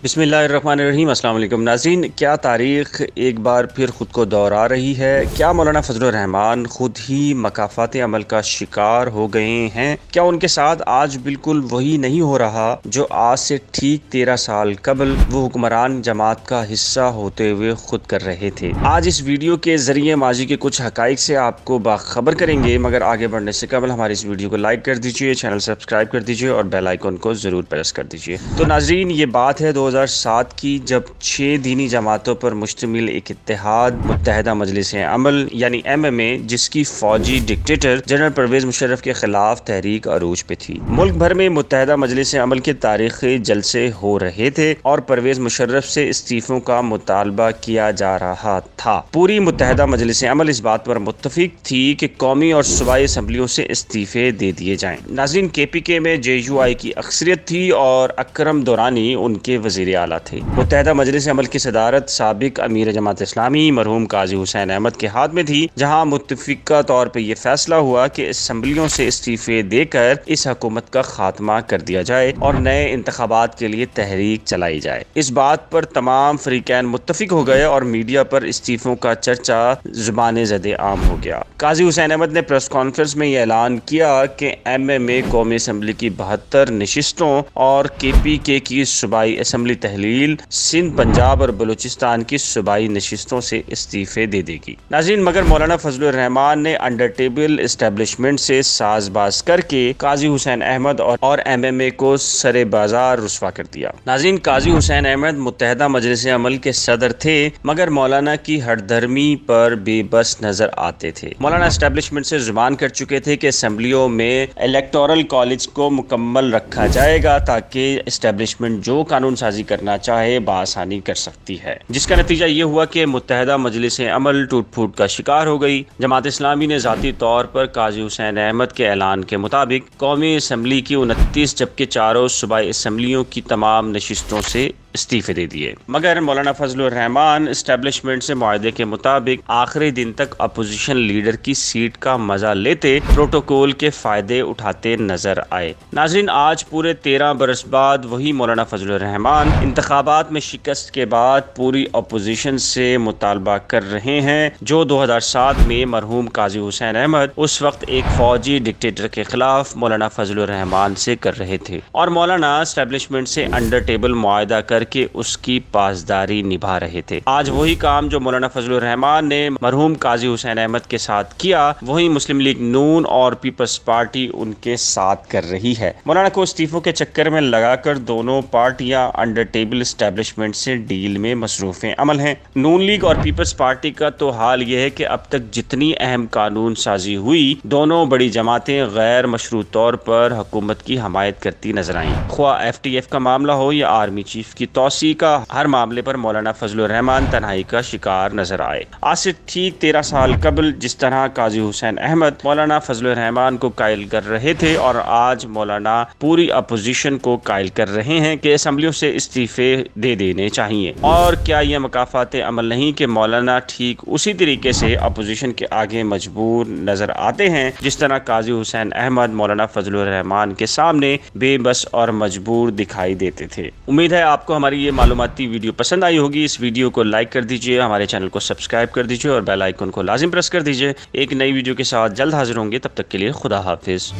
بسم اللہ الرحمن الرحیم۔ السلام علیکم ناظرین، کیا تاریخ ایک بار پھر خود کو دوہرا رہی ہے؟ کیا مولانا فضل الرحمان خود ہی مکافات عمل کا شکار ہو گئے ہیں؟ کیا ان کے ساتھ آج بالکل وہی نہیں ہو رہا جو آج سے ٹھیک 13 سال قبل وہ حکمران جماعت کا حصہ ہوتے ہوئے خود کر رہے تھے؟ آج اس ویڈیو کے ذریعے ماضی کے کچھ حقائق سے آپ کو باخبر کریں گے، مگر آگے بڑھنے سے قبل ہماری اس ویڈیو کو لائک کر دیجیے، چینل سبسکرائب کر دیجیے اور بیل آئیکن کو ضرور پریس کر دیجیے۔ تو ناظرین، یہ بات ہے 2007 کی، جب 6 دینی جماعتوں پر مشتمل ایک اتحاد متحدہ مجلس عمل یعنی MMA، جس کی فوجی ڈکٹیٹر جنرل پرویز مشرف کے خلاف تحریک عروج پہ تھی۔ ملک بھر میں متحدہ مجلس عمل کے تاریخی جلسے ہو رہے تھے اور پرویز مشرف سے استعفوں کا مطالبہ کیا جا رہا تھا۔ پوری متحدہ مجلس عمل اس بات پر متفق تھی کہ قومی اور صوبائی اسمبلیوں سے استعفے دے دیے جائیں۔ ناظرین، KPK میں JUI کی اکثریت تھی اور اکرم دورانی ان کے وزیر اعلیٰ تھے۔ متحدہ مجلس عمل کی صدارت سابق امیر جماعت اسلامی مرحوم قاضی حسین احمد کے ہاتھ میں تھی، جہاں متفقہ طور پر یہ فیصلہ ہوا کہ اسمبلیوں سے استعفے دے کر اس حکومت کا خاتمہ کر دیا جائے اور نئے انتخابات کے لیے تحریک چلائی جائے۔ اس بات پر تمام فریقین متفق ہو گئے اور میڈیا پر استعفوں کا چرچا زبان زد عام ہو گیا۔ قاضی حسین احمد نے پریس کانفرنس میں یہ اعلان کیا کہ MMA قومی اسمبلی کی 72 نشستوں اور KPK کی صوبائی اسمبلی تحلیل، سندھ، پنجاب اور بلوچستان کی صوبائی نشستوں سے استعفے دے دے گی۔ ناظرین، مگر مولانا فضل الرحمان نے انڈر ٹیبل اسٹیبلشمنٹ سے ساز باز کر کے قاضی حسین احمد اور MMA کو سر بازار رسوا کر دیا۔ ناظرین، قاضی حسین احمد متحدہ مجلس عمل کے صدر تھے، مگر مولانا کی ہر دھرمی پر بے بس نظر آتے تھے۔ مولانا اسٹیبلشمنٹ سے زبان کر چکے تھے کہ اسمبلیوں میں الیکٹورل کالج کو مکمل رکھا جائے گا تاکہ اسٹیبلشمنٹ جو قانون سازی کرنا چاہے بآسانی کر سکتی ہے، جس کا نتیجہ یہ ہوا کہ متحدہ مجلس عمل ٹوٹ پھوٹ کا شکار ہو گئی۔ جماعت اسلامی نے ذاتی طور پر قاضی حسین احمد کے اعلان کے مطابق قومی اسمبلی کی 29 جبکہ چاروں صوبائی اسمبلیوں کی تمام نشستوں سے استعفے دے دیے، مگر مولانا فضل الرحمان اسٹیبلشمنٹ سے معاہدے کے مطابق آخری دن تک اپوزیشن لیڈر کی سیٹ کا مزہ لیتے پروٹوکول کے فائدے اٹھاتے نظر آئے۔ ناظرین، آج پورے 13 برس بعد وہی مولانا فضل الرحمان انتخابات میں شکست کے بعد پوری اپوزیشن سے مطالبہ کر رہے ہیں جو 2007 میں مرحوم قاضی حسین احمد اس وقت ایک فوجی ڈکٹیٹر کے خلاف مولانا فضل الرحمان سے کر رہے تھے، اور مولانا اسٹیبلشمنٹ سے انڈر ٹیبل معاہدہ کر کے اس کی پاسداری نبھا رہے تھے۔ آج وہی کام جو مولانا فضل الرحمان نے مرحوم قاضی حسین احمد کے ساتھ کیا، وہی مسلم لیگ نون اور پیپلز پارٹی ان کے ساتھ کر رہی ہے۔ مولانا کو استعفوں کے چکر میں لگا کر دونوں پارٹیاں انڈر ٹیبل اسٹیبلشمنٹ سے ڈیل میں مصروف عمل ہیں۔ نون لیگ اور پیپلز پارٹی کا تو حال یہ ہے کہ اب تک جتنی اہم قانون سازی ہوئی، دونوں بڑی جماعتیں غیر مشروط طور پر حکومت کی حمایت کرتی نظر آئیں۔ خواہ FTF کا معاملہ ہو یا آرمی چیف کی توسیع کا، ہر معاملے پر مولانا فضل الرحمان تنہائی کا شکار نظر آئے۔ آج سے ٹھیک 13 سال قبل جس طرح قاضی حسین احمد مولانا فضل الرحمان کو قائل کر رہے تھے، اور آج مولانا پوری اپوزیشن کو قائل کر رہے ہیں کہ اسمبلیوں سے استعفے دے دینے چاہیے، اور کیا یہ مکافات عمل نہیں کہ مولانا ٹھیک اسی طریقے سے اپوزیشن کے آگے مجبور نظر آتے ہیں جس طرح قاضی حسین احمد مولانا فضل الرحمان کے سامنے بے بس اور مجبور دکھائی دیتے تھے۔ امید ہے آپ کو ہماری یہ معلوماتی ویڈیو پسند آئی ہوگی۔ اس ویڈیو کو لائک کر دیجئے، ہمارے چینل کو سبسکرائب کر دیجئے اور بیل آئیکن کو لازم پریس کر دیجئے۔ ایک نئی ویڈیو کے ساتھ جلد حاضر ہوں گے، تب تک کے لیے خدا حافظ۔